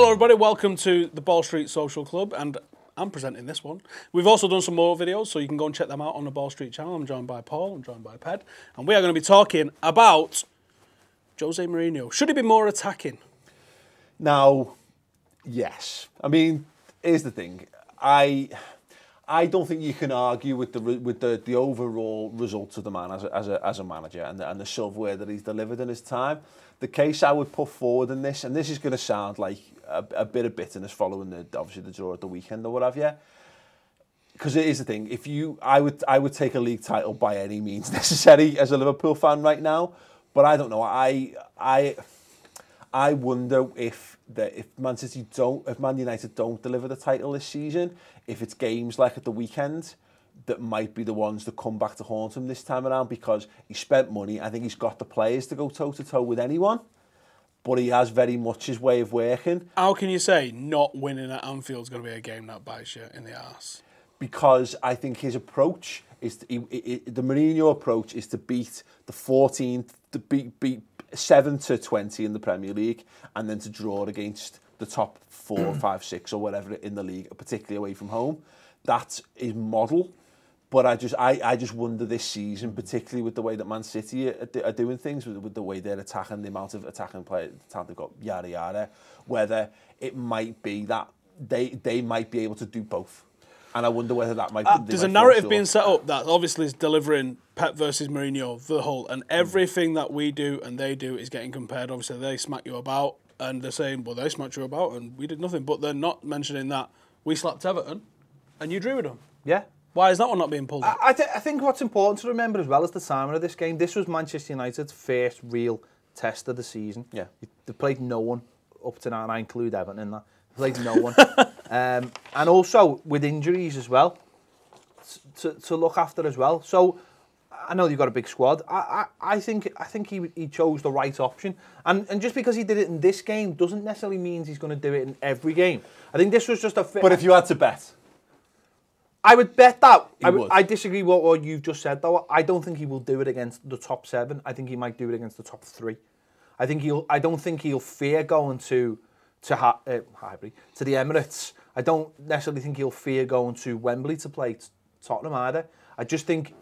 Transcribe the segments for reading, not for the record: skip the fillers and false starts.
Hello everybody, welcome to the Ball Street Social Club, and I'm presenting this one. We've also done some more videos, so you can go and check them out on the Ball Street channel. I'm joined by Paul, I'm joined by Ped, and we are going to be talking about Jose Mourinho. Should he be more attacking? Now, yes. I mean, here's the thing. I don't think you can argue with the overall results of the man as a manager and the silverware that he's delivered in his time. The case I would put forward in this, and this is going to sound like a bit of bitterness following obviously the draw at the weekend or what have you, because it is the thing. I would take a league title by any means necessary as a Liverpool fan right now, but I don't know. I wonder if Man United don't deliver the title this season, if it's games like at the weekend that might be the ones that come back to haunt him this time around, because he spent money. I think he's got the players to go toe-to-toe with anyone, but he has very much his way of working. How can you say not winning at Anfield is going to be a game that bites you in the arse? Because I think his approach is, the Mourinho approach is to beat the 14th, to beat 7-20 in the Premier League, and then to draw against the top 4, 5, 6 or whatever in the league, particularly away from home. That's his model. But I just wonder this season, particularly with the way that Man City are doing things, with the way they're attacking, the amount of attacking players, the talent they've got, yada yada, whether it might be that they might be able to do both. And I wonder whether that might be... There's a narrative being set up that obviously is delivering Pep versus Mourinho, the whole, and everything that we do and they do is getting compared. Obviously, they smack you about, and they're saying, well, they smacked you about, and we did nothing. But they're not mentioning that we slapped Everton, and you drew with them. Yeah. Why is that one not being pulled up? I think what's important to remember as well is the timing of this game. This was Manchester United's first real test of the season. Yeah. They played no one up to now, and I include Everton in that. They played no one. And also with injuries as well, to look after as well. So I know you've got a big squad. I think he chose the right option. And just because he did it in this game doesn't necessarily mean he's going to do it in every game. I think this was just a... But if you had to bet... I would bet that. I disagree with what you've just said, though. I don't think he will do it against the top 7. I think he might do it against the top 3. I don't think he'll fear going to the Emirates. I don't necessarily think he'll fear going to Wembley to play Tottenham either. I think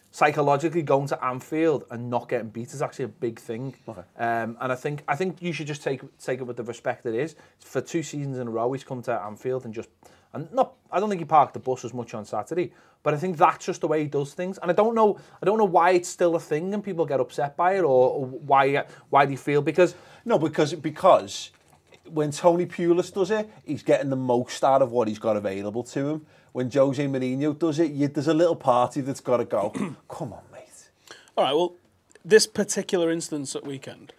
psychologically going to Anfield and not getting beat is actually a big thing. Okay. And I think you should just take it with the respect it is. For 2 seasons in a row, he's come to Anfield and just... I don't think he parked the bus as much on Saturday, but I think that's just the way he does things. And I don't know why it's still a thing and people get upset by it, or why they feel because when Tony Pulis does it, he's getting the most out of what he's got available to him. When Jose Mourinho does it, there's a little party that's got to go. Come on, mate. All right. Well, this particular instance at weekend,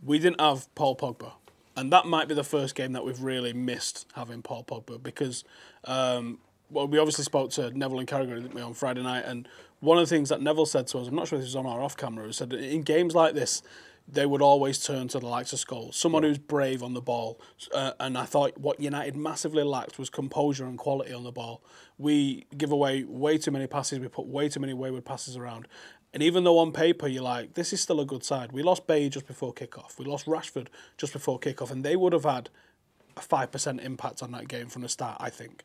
we didn't have Paul Pogba. And that might be the first game that we've really missed having Paul Pogba, because we obviously spoke to Neville and Carragher, didn't we, on Friday night, and one of the things that Neville said to us, I'm not sure if this was on or off camera, he said that in games like this, they would always turn to the likes of Scholes, someone who's brave on the ball. And I thought what United massively lacked was composure and quality on the ball. We give away way too many passes, we put way too many wayward passes around. And even though on paper you're like, this is still a good side. We lost Bailly just before kickoff. We lost Rashford just before kickoff. And they would have had a 5% impact on that game from the start, I think.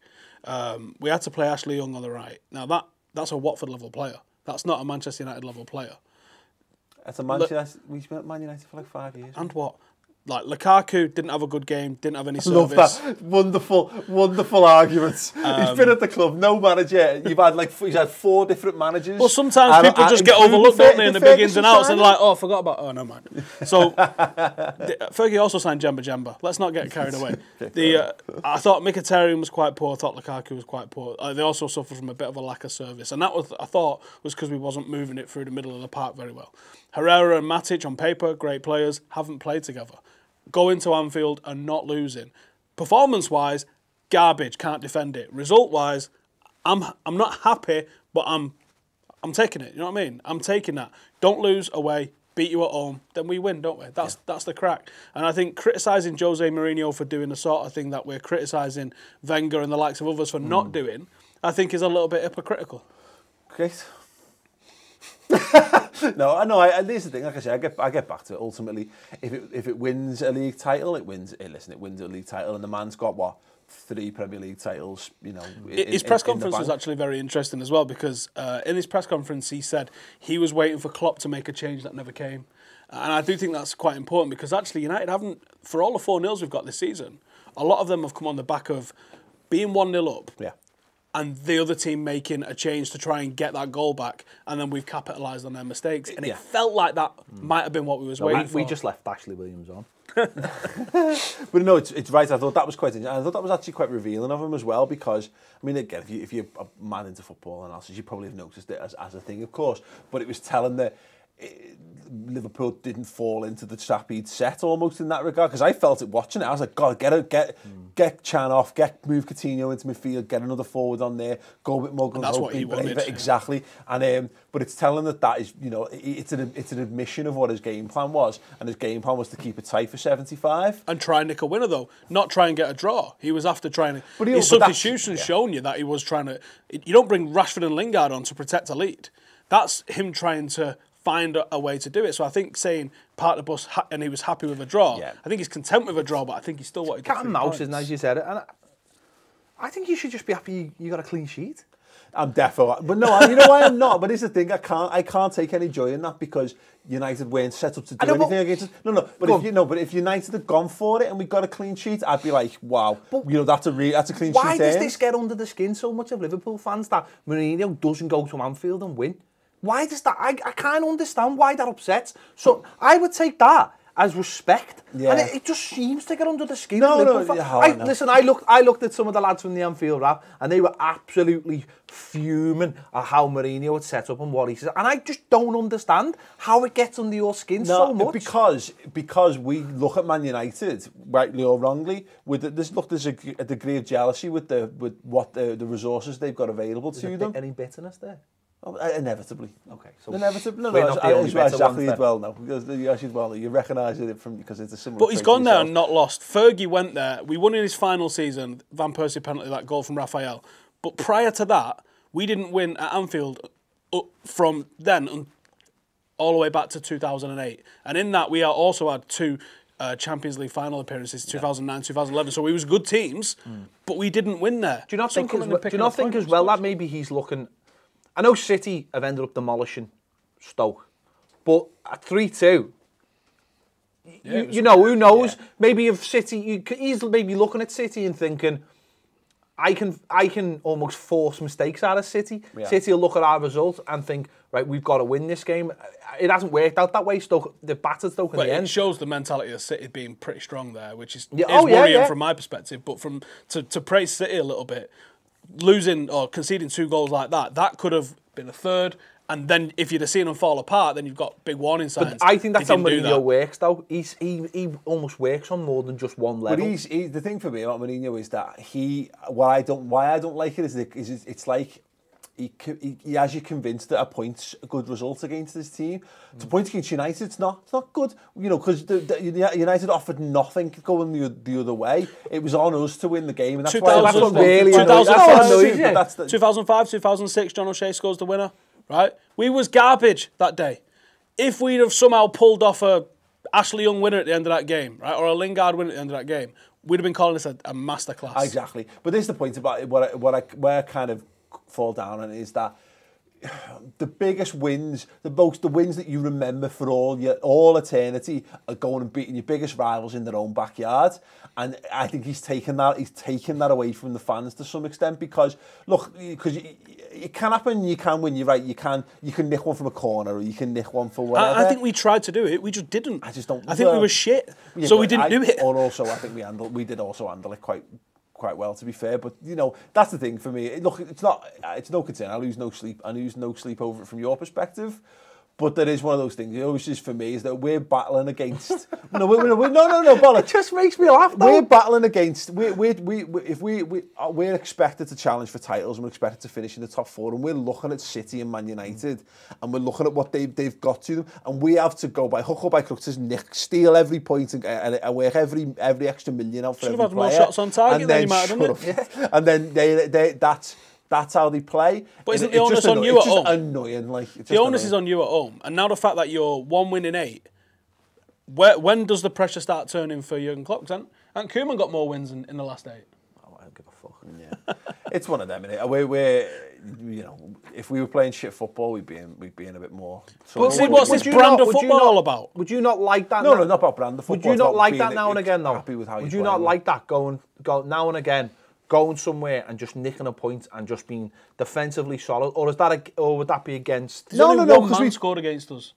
We had to play Ashley Young on the right. Now, that's a Watford-level player. That's not a Manchester United-level player. That's a Manchester... We've been at Man United for like 5 years. And what? Like, Lukaku didn't have a good game, didn't have any service. Love that. Wonderful arguments. He's been at the club, no manager. He's had 4 different managers. Well, sometimes people just get overlooked, don't they, in the big ins and outs, and like, oh, I forgot about... Oh, no, mind. So, Fergie also signed Jemba. Let's not get carried away. I thought Mkhitaryan was quite poor. I thought Lukaku was quite poor. They also suffered from a bit of a lack of service. And that was, I thought, was because we wasn't moving it through the middle of the park very well. Herrera and Matic, on paper, great players, haven't played together. Going to Anfield and not losing. Performance-wise, garbage, can't defend it. Result-wise, I'm not happy, but I'm taking it. You know what I mean? I'm taking that. Don't lose away, beat you at home, then we win, don't we? That's the crack. And I think criticising Jose Mourinho for doing the sort of thing that we're criticising Wenger and the likes of others for not doing, I think is a little bit hypocritical. Great. No, I know. This is the thing. Like I say, I get back to it. Ultimately, if it wins a league title, it wins. It wins a league title, and the man's got what, 3 Premier League titles. You know, his press conference was actually very interesting as well, because in his press conference he said he was waiting for Klopp to make a change that never came, and I do think that's quite important, because actually United haven't, for all the 4-0s we've got this season, a lot of them have come on the back of being 1-0 up. Yeah. And the other team making a change to try and get that goal back, and then we've capitalised on their mistakes. And it felt like that might have been what we was waiting for. We just left Ashley Williams on. But no, it's right. I thought that was quite interesting. I thought that was actually quite revealing of him as well, because, I mean, again, if you're a man into football analysis, you probably have noticed it as a thing, of course. But it was telling that Liverpool didn't fall into the trap he'd set almost in that regard, because I felt it watching it. I was like, God, get Chan off, move Coutinho into midfield, get another forward on there, go a bit more. That's what he wanted. Exactly. And but it's telling that is, you know, it's an admission of what his game plan was, and his game plan was to keep it tight for 75 and try and nick a winner, though, not try and get a draw. He was after trying to. But his substitution's shown you that he was trying to. You don't bring Rashford and Lingard on to protect a lead. That's him trying to find a way to do it. So I think saying part of the bus and he was happy with a draw. Yeah. I think he's content with a draw, but I think he still wanted to. Cat and mouse, isn't, as you said it. And I think you should just be happy you got a clean sheet. I'm defo, but no, you know why I'm not. But it's the thing, I can't take any joy in that, because United weren't set up to do anything against us. No. But if United had gone for it and we got a clean sheet, I'd be like, wow, but you know, that's a clean sheet. Why does this get under the skin so much of Liverpool fans that Mourinho doesn't go to Anfield and win? Why does that? I can't understand why that upsets. So I would take that as respect, and it just seems to get under the skin. Listen, I looked at some of the lads from the Anfield rap, and they were absolutely fuming at how Mourinho had set up and what he said, and I just don't understand how it gets under your skin so much. Because we look at Man United, rightly or wrongly, there's a degree of jealousy with what the resources they've got available to them. Any bitterness there? Oh, inevitably. Okay, so inevitably. No, exactly as well. No, because you recognise it because it's a similar. But he's gone there and not lost. Fergie went there. We won in his final season. Van Persie penalty, that goal from Raphael. But prior to that, we didn't win at Anfield from then all the way back to 2008. And in that, we also had 2 Champions League final appearances, 2009, 2011. So we was good teams, but we didn't win there. Do you not think as well that maybe he's looking? I know City have ended up demolishing Stoke, but at 3-2, you know, who knows? Yeah. Maybe if City, he's maybe looking at City and thinking, I can almost force mistakes out of City. Yeah. City will look at our result and think, right, we've got to win this game. It hasn't worked out that way. Stoke, they battered Stoke in the end. It shows the mentality of City being pretty strong there, which is worrying from my perspective. But to praise City a little bit, losing or conceding 2 goals like that could have been a third. And then if you'd have seen them fall apart, then you've got big warning signs. But I think that's how Mourinho works, though. He almost works on more than just one level. But the thing for me about Mourinho is that why I don't like it is it's like he has you convinced that a point's a good result against this team. To point against United, it's not good. You know, because United offered nothing going the other way. It was on us to win the game, and that's why that's what really 2005, 2006, John O'Shea scores the winner. Right, we was garbage that day. If we'd have somehow pulled off a Ashley Young winner at the end of that game, right, or a Lingard winner at the end of that game, we'd have been calling this a masterclass. Exactly. But this is the point about it, where I kind of fall down on it is that the biggest wins, the wins that you remember for all eternity are going and beating your biggest rivals in their own backyard. And I think he's taken that away from the fans to some extent, because it can happen, you can win, you're right, you can nick one from a corner, or you can nick one for whatever. I think we tried to do it, we just didn't. I just don't. I think we were shit, so we didn't do it. Or also, I think we did also handle it quite well, to be fair. But you know, that's the thing for me. Look, it's no concern. I lose no sleep over it from your perspective. But there is one of those things. It always is for me is that we're battling against. no, bollocks. It just makes me laugh. Though. We're battling against. We're expected to challenge for titles, and we're expected to finish in the top 4, and we're looking at City and Man United, and we're looking at what they've got to them, and we have to go by hook or by crook to steal every point and work every extra million out for every player. Should have had more shots on target than you might have done it. And then That's how they play. But isn't the onus on you at home? It's just annoying. Like, the onus is on you at home. And now the fact that you're 1 win in 8, when does the pressure start turning for Jurgen Klopp? And Koeman got more wins in the last 8. Oh, I don't give a fuck. Yeah. It's one of them, innit? We're, you know, if we were playing shit football, we'd be in a bit more. But see, what's this brand of football all about? Would you not like that? No, not about brand of football. Would you not like that now and again, though? Happy with how would you not like that going now and again, going somewhere and just nicking a point and just being defensively solid, or would that be against? No, one man scored against us.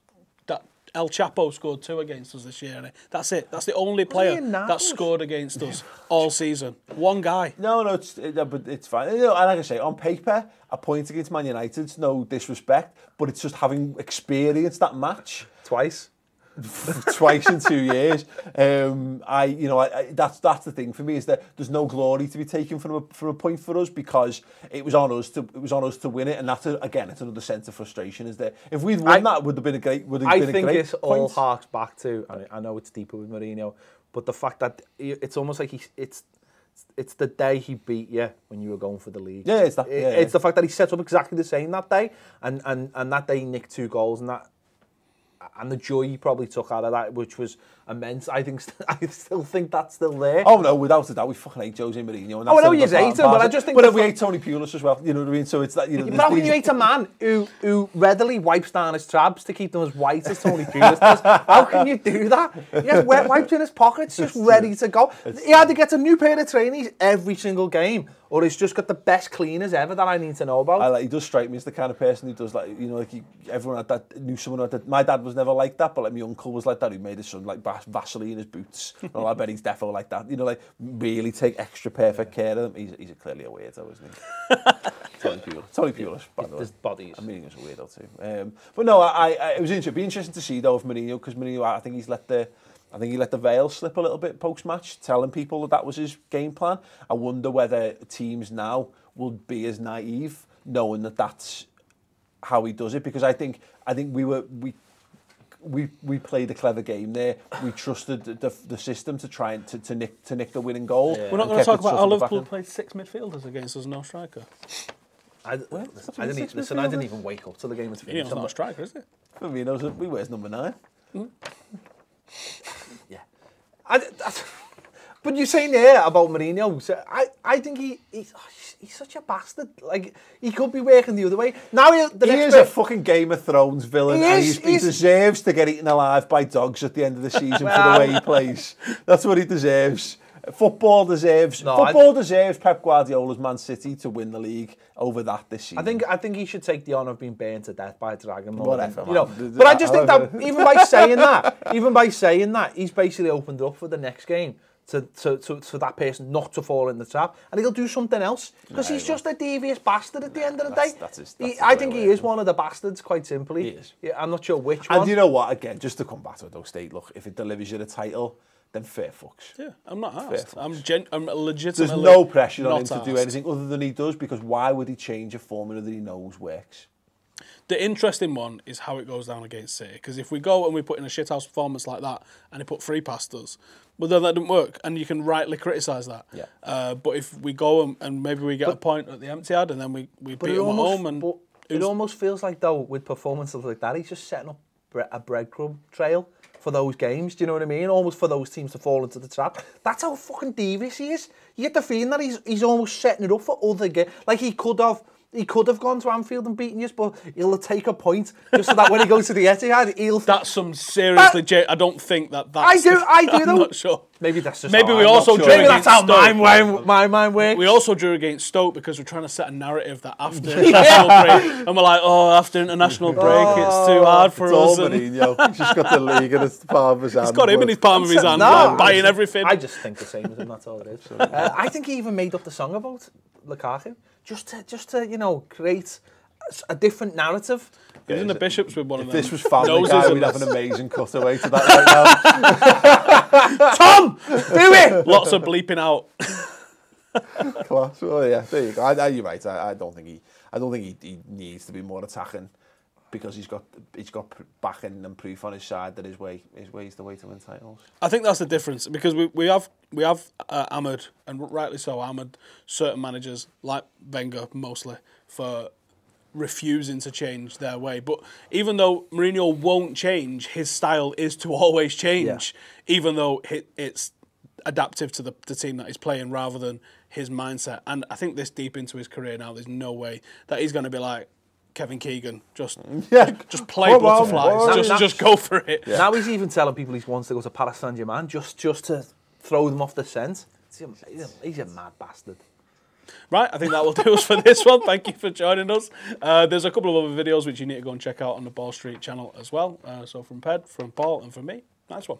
That El Chapo scored 2 against us this year. And that's it. That's the only player that scored against us all season. One guy. No, but it's fine. You know, and like I say, on paper, a point against Man United's no disrespect, but it's just having experienced that match twice in 2 years. That's the thing for me, is that there's no glory to be taken from a point for us, because it was on us to win it, and that's it's another sense of frustration. Is that if we'd won that, would have been a great. I think it all harks back to. I know it's deeper with Mourinho, but the fact that it's almost like it's the day he beat you when you were going for the league. Yeah, it's that. It's the fact that he set up exactly the same that day, and that day he nicked 2 goals, and the joy he probably took out of that, which was immense. I still think that's still there. Oh no, without a doubt, we fucking hate Jose Mourinho. And I know you hate him, but I just think. But we hate Tony Pulis as well. You know what I mean? So it's that, you know. But when you hate a man who readily wipes down his tabs to keep them as white as Tony Pulis does, how can you do that? He has wet wipes in his pockets, just ready to go. He either gets a new pair of trainees every single game, or he's just got the best cleaners ever that I need to know about. He does strike me as the kind of person who does, like, you know, like everyone had that, knew someone had that. My dad was never like that, but like my uncle was like that, who made his son like Vaseline in his boots. Well, I bet he's defo like that. You know, like really take extra perfect care of them. He's clearly a weirdo, isn't he? Tony Pulis, by the way. His bodies. I mean, he's a weirdo too. But no, it was interesting. It'd be interesting to see though with Mourinho, because Mourinho, I think he let the veil slip a little bit post-match, telling people that was his game plan. I wonder whether teams now will be as naive, knowing that that's how he does it. Because I think we played a clever game there. We trusted the system to try and to nick the winning goal. Yeah. We're not going to talk about how Liverpool played 6 midfielders against us, no striker. I didn't even wake up till the game was finished. He's not a striker, is it? Firmino's we wears number 9. Yeah. But you're saying there about Mourinho, I think he's such a bastard. Like, he could be working the other way. Now he is a fucking Game of Thrones villain, and he deserves to get eaten alive by dogs at the end of the season for the way he plays. That's what he deserves. Football deserves Pep Guardiola's Man City to win the league over that this season. I think he should take the honour of being burned to death by a dragon. Whatever, you know. But I just think that even by saying that, he's basically opened up for the next game to that person not to fall in the trap, and he'll do something else, because he's just a devious bastard at the end of the day. I think he is one of the bastards, quite simply. He is. Yeah, I'm not sure which one. And you know what? Again, just to come back to it though, State. Look, if it delivers you the title, then fair fucks. Yeah, I'm not asked. I'm legitimately. There's no pressure on him to do anything other than he does, because why would he change a formula that he knows works? The interesting one is how it goes down against City, because if we go and we put in a shithouse performance like that and he put 3 past us, well, then that didn't work, and you can rightly criticise that. Yeah. But if we go and maybe we get a point at the Etihad and then we beat them at home, and it almost feels like, though, with performances like that, he's just setting up a breadcrumb trail for those games, do you know what I mean? Almost for those teams to fall into the trap. That's how fucking devious he is. You get the feeling that he's almost setting it up for other games. Like, he could have gone to Anfield and beaten you, but he'll take a point just so that when he goes to the Etihad, he'll. That's some seriously. I don't think that's. I do I'm though. not sure. Maybe that's just. Maybe we also drew maybe against that's how Stoke. my mind works. We also drew against Stoke because we're trying to set a narrative that after international break, and we're like, after international break, it's too hard for us. Mourinho. He's just got the league in his palm of his hand. He's got him in his palm of his hand, buying everything. I just think the same as him. That's all it is. I think he even made up the song about Lukaku just to create a different narrative. Isn't the Bishops with one of them? If this was Family Guy, we'd have an amazing cutaway to that right now. Tom, do it! Lots of bleeping out. Class. Well, yeah, there you go. You're right. I don't think he needs to be more attacking. because he's got backing and proof on his side that his way is the way to win titles. I think that's the difference, because we have hammered, and rightly so, hammered certain managers like Wenger mostly for refusing to change their way. But even though Mourinho won't change, his style is to always change, even though it's adaptive to the team that he's playing rather than his mindset. And I think this deep into his career now, there's no way that he's going to be like Kevin Keegan, just play butterflies, just go for it. Yeah. Now he's even telling people he wants to go to Paris Saint-Germain just to throw them off the scent. He's a mad bastard. Right, I think that will do us for this one. Thank you for joining us. There's a couple of other videos which you need to go and check out on the Ball Street channel as well. So from Ped, from Paul, and from me, nice one.